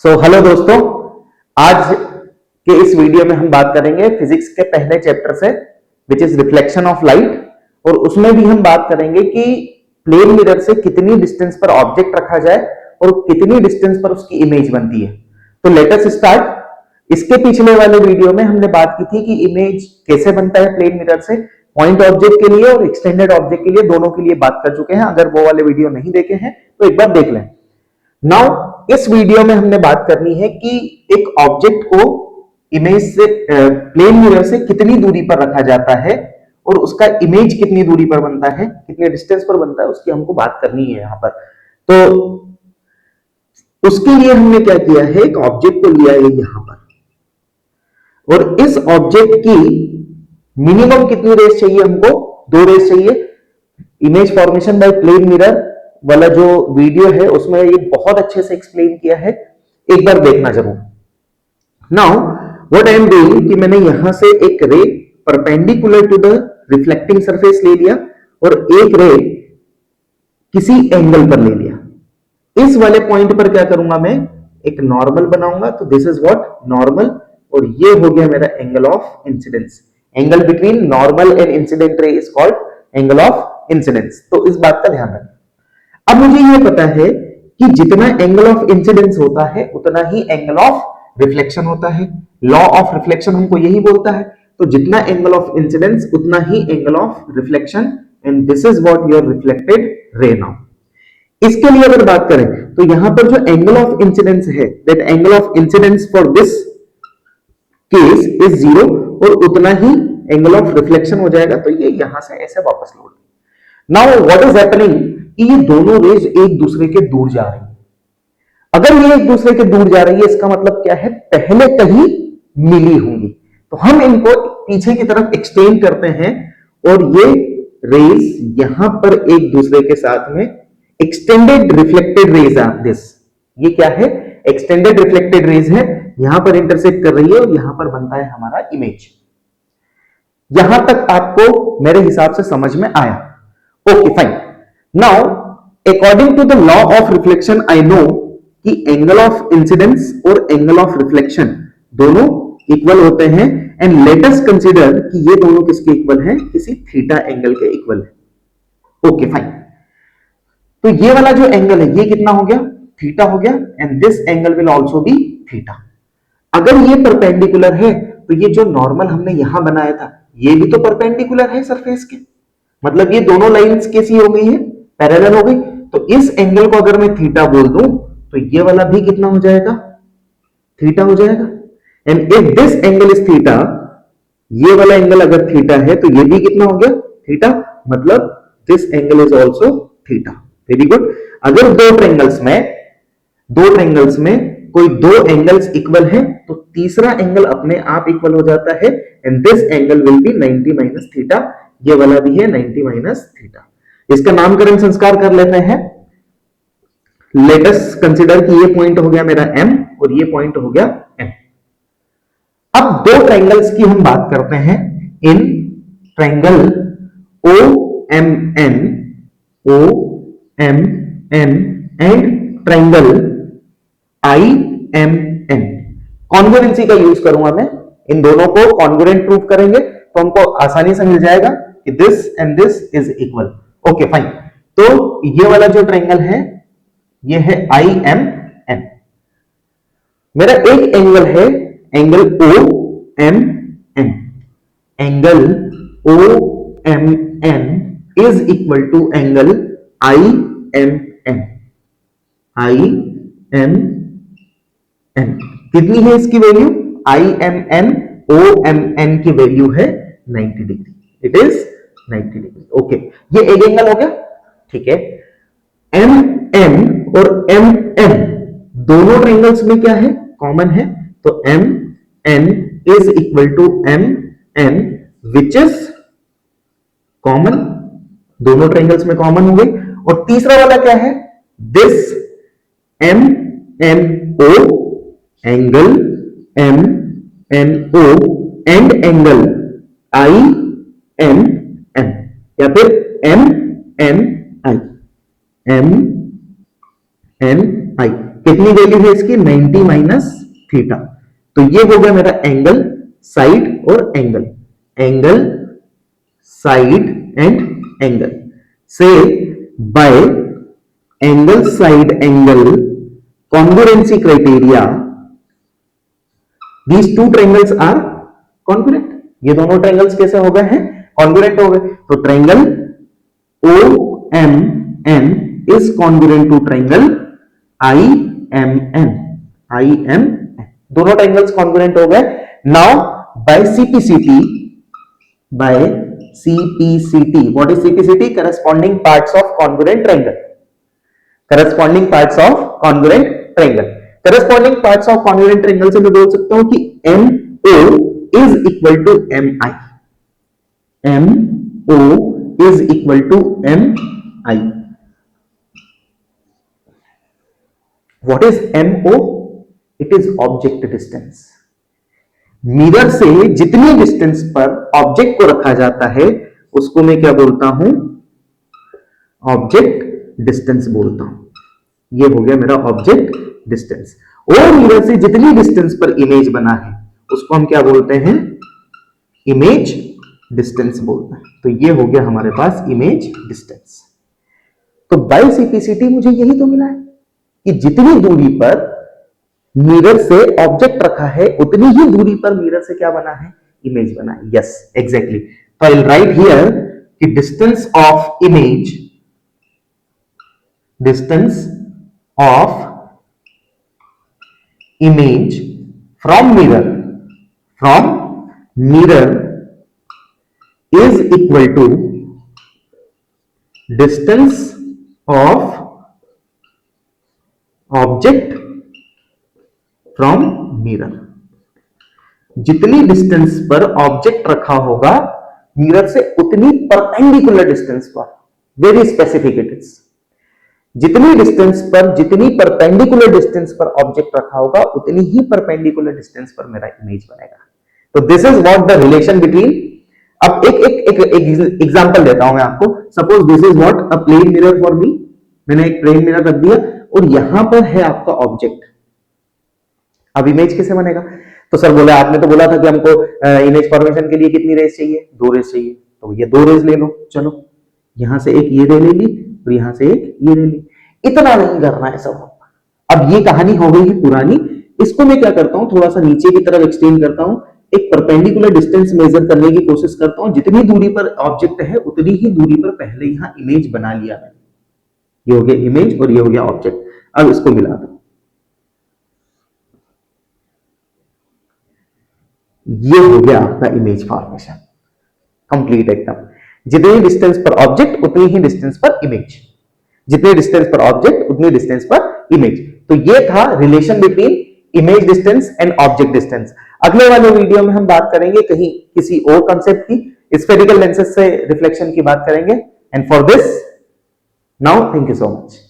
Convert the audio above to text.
Hello दोस्तों, आज के इस वीडियो में हम बात करेंगे फिजिक्स के पहले चैप्टर से, which is reflection of light. और उसमें भी हम बात करेंगे कि प्लेन मिरर से कितनी डिस्टेंस पर ऑब्जेक्ट रखा जाए और कितनी डिस्टेंस पर उसकी इमेज बनती है। तो लेट अस स्टार्ट। इसके पिछले वाले वीडियो में हमने बात की थी कि इमेज कैसे बनता है प्लेन मिरर से, पॉइंट ऑब्जेक्ट के लिए और एक्सटेंडेड ऑब्जेक्ट के लिए, दोनों के लिए बात कर चुके हैं। अगर वो वाले वीडियो नहीं देखे हैं तो एक बार देख लें। नाउ इस वीडियो में हमने बात करनी है कि एक ऑब्जेक्ट को इमेज से प्लेन मिरर से कितनी दूरी पर रखा जाता है और उसका इमेज कितनी दूरी पर बनता है, कितने डिस्टेंस पर बनता है, उसकी हमको बात करनी है यहां पर। तो उसके लिए हमने क्या किया है, एक ऑब्जेक्ट को लिया है यहां पर, और इस ऑब्जेक्ट की मिनिमम कितनी रेस चाहिए हमको, 2 रेस चाहिए। Image formation by plane mirror वाला जो वीडियो है उसमें ये बहुत अच्छे से एक्सप्लेन किया है, एक बार देखना जरूर। Now what I am doing कि मैंने यहां से एक ray perpendicular to the reflecting surface ले लिया और एक रे किसी एंगल पर ले लिया। इस वाले पॉइंट पर क्या करूंगा, मैं एक नॉर्मल बनाऊंगा। तो दिस इज व्हाट नॉर्मल, और ये हो गया मेरा angle of incidence. Angle between normal and incident ray is called angle of incidence. तो इस बात का ध्यान रखें। अब मुझे यह पता है कि जितना एंगल ऑफ इंसिडेंस होता है उतना ही एंगल ऑफ रिफ्लेक्शन होता है। लॉ ऑफ रिफ्लेक्शन हमको यही बोलता है। तो जितना एंगल ऑफ इंसिडेंस उतना ही angle of reflection, and this is what your reflected ray. Now इसके लिए अगर बात करें तो यहां पर जो एंगल ऑफ इंसिडेंस है, that angle of incidence for this case is 0, और उतना ही एंगल ऑफ रिफ्लेक्शन हो जाएगा। तो ये यहां से ऐसे वापस लौट। नाउ व्हाट इज हैपनिंग कि ये दोनों रेज एक दूसरे के दूर जा रही है। अगर ये एक दूसरे के दूर जा रही है, इसका मतलब क्या है, पहले कहीं मिली होंगी। तो हम इनको पीछे की तरफ एक्सटेंड करते हैं और ये रेज यहां पर एक दूसरे के साथ में extended reflected rays are this. ये क्या है, एक्सटेंडेड रिफ्लेक्टेड रेज है, यहां पर इंटरसेक्ट कर रही है और यहां पर बनता है हमारा इमेज। यहां तक आपको मेरे हिसाब से समझ में आया? Okay fine. Now according to the law of reflection I know कि एंगल ऑफ इंसिडेंस और एंगल ऑफ रिफ्लेक्शन दोनों इक्वल होते हैं, एंड लेट अस कंसीडर कि ये दोनों किसके इक्वल हैं, किसी थीटा एंगल के इक्वल है। Okay fine. तो ये वाला जो एंगल है ये कितना हो गया, थीटा हो गया, and this angle will also be theta. अगर ये परपेंडिकुलर है तो ये जो नॉर्मल हमने यहां बनाया था ये भी तो परपेंडिकुलर है सरफेस के, मतलब ये दोनों लाइंस कैसी हो गई है, पैरेलल हो गई। तो इस एंगल को अगर मैं थीटा बोल दूं तो ये वाला भी कितना हो जाएगा, थीटा हो जाएगा। And if this angle is theta, ये वाला एंगल अगर थीटा है तो ये भी कितना हो गया, थीटा, मतलब this angle is also theta. Very good. अगर दो ट्रायंगल्स में कोई दो एंगल्स इक्वल है तो तीसरा एंगल अपने आप इक्वल हो जाता है, and this angle will be 90 minus theta. ये वाला भी है 90 माइनस थीटा। इसका नामकरण संस्कार कर लेते हैं। लेट अस कंसीडर कि ये पॉइंट हो गया मेरा M और ये पॉइंट हो गया N। अब दो ट्रायंगल्स की हम बात करते हैं। In triangle OMN and triangle IMN, congruency का यूज करूंगा मैं। इन दोनों को कॉन्ग्रुएंट प्रूफ करेंगे तो हमको आसानी से मिल जाएगा कि this and this is equal. Okay fine. तो ये वाला जो ट्रायंगल है ये है IMN। मेरा एक एंगल है angle OMN। Angle OMN is equal to angle IMN। कितनी है इसकी वैल्यू, IMN OMN की वैल्यू है 90 degree. It is 90 degree. Okay, ये एक एंगल हो गया, ठीक है। MN और MM दोनों ट्रायंगल्स में क्या है, कॉमन है। तो MN is equal to MN which is common, दोनों ट्रायंगल्स में कॉमन हो गई। और तीसरा वाला क्या है, this MNO angle MNO and angle IMN, या फिर MNI। कितनी वैल्यू है इसकी 90 माइनस थीटा। तो ये हो गया मेरा एंगल साइड और angle, angle side and angle से by angle side angle congruency criteria these two triangles are congruent. ये दोनों ट्रायंगल्स कैसे हो गए हैं? कॉन्ग्रुएंट हो गए। तो triangle OMN is congruent to triangle IMN, IMN दोनों ट्रायंगल्स कॉन्ग्रुएंट हो गए। Now by CPCT, by CPCT, what is CPCT? Corresponding parts of congruent triangle, corresponding parts of congruent triangle, corresponding parts of congruent triangle से मैं बोल सकता हूं कि MO is equal to MI, MO is equal to MI. What is MO? It is object distance. Mirror से जितनी distance पर object को रखा जाता है उसको मैं क्या बोलता हूं? ऑब्जेक्ट डिस्टेंस बोलता हूं। ये हो गया मेरा ऑब्जेक्ट डिस्टेंस। और मिरर से जितनी डिस्टेंस पर इमेज बना है उसको हम क्या बोलते हैं? इमेज डिस्टेंस बोलते हैं। तो ये हो गया हमारे पास इमेज डिस्टेंस। तो बाय CPCT मुझे यही तो मिला है कि जितनी दूरी पर मिरर से ऑब्जेक्ट रखा है उतनी ही दूरी पर मिरर से क्या बना है? इमेज बना है। Yes, exactly. तो आई विल राइट हियर कि distance of image, distance of image from mirror is equal to distance of object from mirror। जितनी डिस्टेंस पर ऑब्जेक्ट रखा होगा मिरर से उतनी परपेंडिकुलर डिस्टेंस पर, वेरी स्पेसिफिक इट इज, जितनी डिस्टेंस पर, जितनी परपेंडिकुलर डिस्टेंस पर ऑब्जेक्ट रखा होगा उतनी ही परपेंडिकुलर डिस्टेंस पर मेरा इमेज बनेगा। तो this is what the relation between. अब एक एग्जांपल देता हूं मैं आपको। Suppose this is what a plane mirror for me. मैंने एक प्लेन मिरर रख दिया और यहां पर है आपका ऑब्जेक्ट। अब इमेज कैसे बनेगा? तो सर बोला, आपने तो बोला था कि हमको इमेज फॉर्मेशन के लिए कितनी रेस चाहिए? 2 रेस चाहिए। तो ये 2 रेस ले लो। चलो, यहां से एक ये ले ली और यहां से एक ये ले ली। इतना नहीं करना है सब। अब ये कहानी हो गई है पुरानी। इसको मैं क्या करता हूं, थोड़ा सा नीचे की तरफ एक्सटेंड करता हूं, एक परपेंडिकुलर डिस्टेंस मेजर करने की कोशिश करता हूं। जितनी दूरी पर ऑब्जेक्ट है उतनी ही दूरी पर पहले यहां इमेज बना लिया मैंने। ये हो गया इमेज और ये हो गया ऑब्जेक्ट। अब इसको मिला दो। ये हो गया आपका इमेज फॉर्मेशन कंप्लीट एकदम। जितनी डिस्टेंस पर ऑब्जेक्ट उतनी ही डिस्टेंस पर इमेज, जितनी डिस्टेंस पर ऑब्जेक्ट उतनी डिस्टेंस पर इमेज। तो ये था relation between image distance and object distance. अगले वाले वीडियो में हम बात करेंगे कहीं किसी और कंसेप्ट की, स्फेरिकल लेंसेज से रिफ्लेक्शन की बात करेंगे। And for this now thank you so much.